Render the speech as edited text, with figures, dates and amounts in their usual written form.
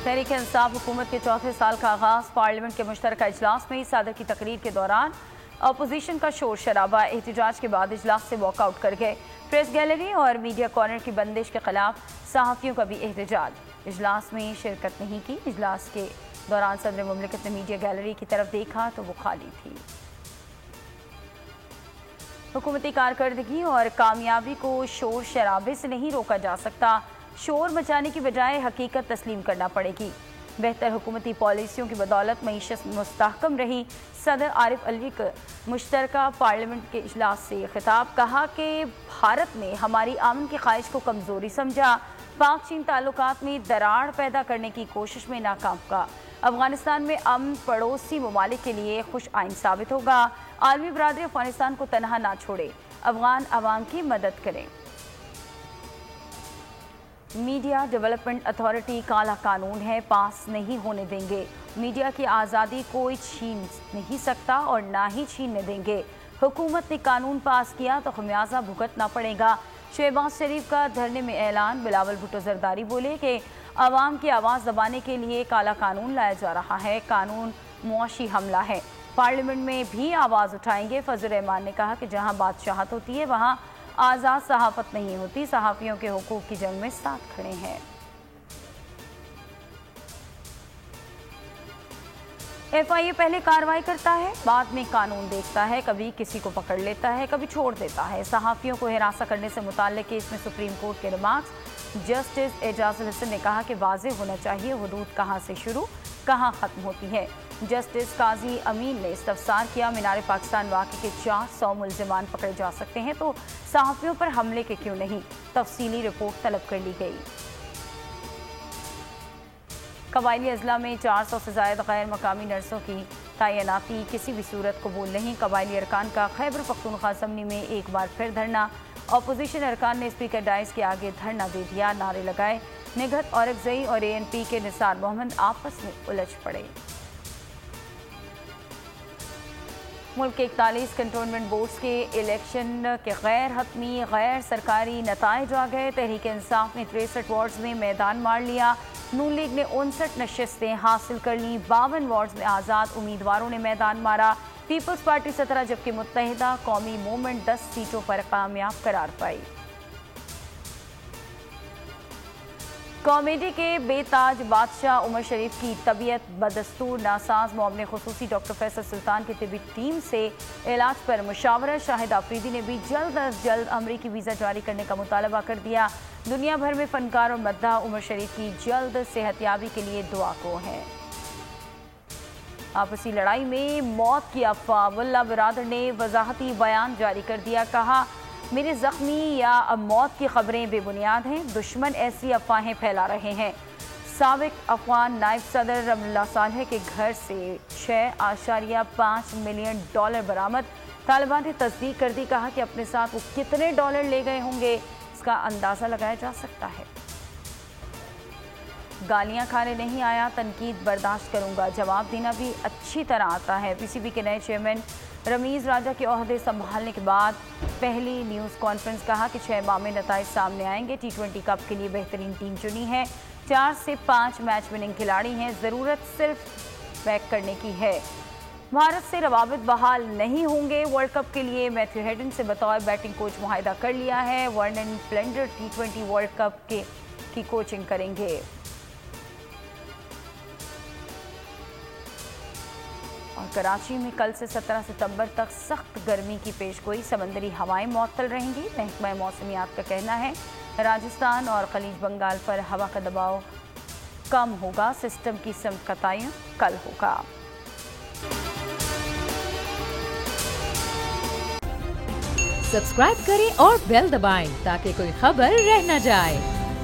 तहरीक इंसाफ हुकूमत के चौथे साल का आगाज पार्लियामेंट के मुश्तरका इजलास में सदर की तकरीर के दौरान अपोजिशन का शोर शराबा। एहतजाज के बाद इजलास से वॉकआउट कर गए। प्रेस गैलरी और मीडिया कॉर्नर की बंदिश के खिलाफ सहाफ़ियों का भी एहतजाज। इजलास में शिरकत नहीं की। इजलास के दौरान सदर मुमलिकत ने मीडिया गैलरी की तरफ देखा तो वो खाली थी। हुकूमती कारकर्दगी और कामयाबी को शोर शराबे से नहीं रोका जा सकता। शोर मचाने की बजाय हकीकत तस्लीम करना पड़ेगी। बेहतर हुकूमती पॉलिसियों की बदौलत मईशत मुस्तहकम रही। सदर आरिफ अलवी का मुश्तरका पार्लियामेंट के इजलास से खिताब। कहा कि भारत ने हमारी आमन की ख्वाहिश को कमज़ोरी समझा। पाक चीन ताल्लुकात में दरार पैदा करने की कोशिश में नाकाम का। अफगानिस्तान में अमन पड़ोसी ममालिक के लिए खुश आइन साबित होगा। आलमी बरादरी अफगानिस्तान को तनहा ना छोड़े, अफगान अवाम की मदद करें। मीडिया डेवलपमेंट अथॉरिटी काला कानून है, पास नहीं होने देंगे। मीडिया की आज़ादी कोई छीन नहीं सकता और ना ही छीनने देंगे। हुकूमत ने कानून पास किया तो खमियाजा भुगतना पड़ेगा। शहबाज शरीफ का धरने में ऐलान। बिलावल भुट्टो जरदारी बोले कि आवाम की आवाज़ दबाने के लिए काला कानून लाया जा रहा है। कानून मुआशी हमला है। पार्लियामेंट में भी आवाज़ उठाएंगे। फजल रहमान ने कहा कि जहां बादशाहत होती है वहां आज़ाद सहाफ़त नहीं होती। सहाफ़ियों के हुकूक की जंग में साथ खड़े हैं। FIA पहले कार्रवाई करता है, बाद में कानून देखता है। कभी किसी को पकड़ लेता है, कभी छोड़ देता है। सहाफ़ियों को हिरासत करने से मुताल्लिक़ केस में सुप्रीम कोर्ट के रिमार्क्स। जस्टिस एजाजुल हसन ने कहा कि वाज़ेह होना चाहिए हुदूद कहाँ से शुरू कहाँ ख़त्म होती है। जस्टिस काजी अमीन ने इस्तफसार किया, मीनार पाकिस्तान वाक़े के 400 मुल्ज़िमान पकड़े जा सकते हैं तो सहाफ़ियों पर हमले के क्यों नहीं। तफसीली रिपोर्ट तलब कर ली गई। कबायली अजला में 400 से ज़ायद गैर मकामी नर्सों की तैनाती किसी भी सूरत कबूल नहीं। कबायली अरकान का खैबर पख्तूनख्वा असम्बली में एक बार फिर धरना। अपोजिशन अरकान ने स्पीकर डाइस के आगे धरना दे दिया, नारे लगाए। निगहत औरकजई और ANP के निसार मोहम्मद आपस में उलझ पड़े। मुल्क के 41 कंटोनमेंट बोर्ड्स के इलेक्शन के गैर हतमी गैर सरकारी नताइज आ गए। तहरीक इंसाफ ने 63 वार्ड्स में मैदान मार लिया। नून लीग ने 59 नशिस्तें हासिल कर ली। 52 वार्ड्स में आज़ाद उम्मीदवारों ने मैदान मारा। पीपल्स पार्टी 17 जबकि मुत्तहिदा कौमी मूवमेंट 10 सीटों पर कामयाब करार पाई। कॉमेडी के बेताज बादशाह उमर शरीफ की तबीयत बदस्तूर नासाज। मोमने खुसूसी डॉक्टर फैसल सुल्तान की तिबी टीम से इलाज पर मुशावरत। शाहिद आफरीदी ने भी जल्द अज जल्द अमरीकी वीज़ा जारी करने का मुतालबा कर दिया। दुनिया भर में फनकार और मद्दाह उमर शरीफ की जल्द सेहतयाबी के लिए दुआ को है। आपसी लड़ाई में मौत की अफवाह। मुल्ला बिरादर ने वजाहती बयान जारी कर दिया। कहा, मेरे जख्मी या मौत की खबरें बेबुनियाद हैं। दुश्मन ऐसी अफवाहें फैला रहे हैं। साबिक अफगान नायब सदर रमल्ला सालेह के घर से 6.5 मिलियन डॉलर बरामद। तालिबान ने तस्दीक कर दी। कहा कि अपने साथ वो कितने डॉलर ले गए होंगे इसका अंदाज़ा लगाया जा सकता है। गालियां खाने नहीं आया, तनकीद बर्दाश्त करूंगा, जवाब देना भी अच्छी तरह आता है। PCB के नए चेयरमैन रमीज़ राजा के ओहदे संभालने के बाद पहली न्यूज़ कॉन्फ्रेंस। कहा कि 6 माह में नताइज सामने आएंगे। T20 कप के लिए बेहतरीन टीम चुनी है। 4 से 5 मैच विनिंग खिलाड़ी हैं। ज़रूरत सिर्फ बैक करने की है। भारत से रवाबित बहाल नहीं होंगे। वर्ल्ड कप के लिए मैथ्यू हेडन से बतौर बैटिंग कोच मुआहिदा कर लिया है। Vernon Flander T20 world cup की कोचिंग करेंगे। और कराची में कल से 17 सितंबर तक सख्त गर्मी की पेशगोई। समंदरी हवाएं मुअत्तल रहेंगी। महकमा मौसमियात का कहना है राजस्थान और खलीज बंगाल पर हवा का दबाव कम होगा। सिस्टम की सिमत का तयन कल होगा। सब्सक्राइब करें और बेल दबाएं ताकि कोई खबर रह न जाए।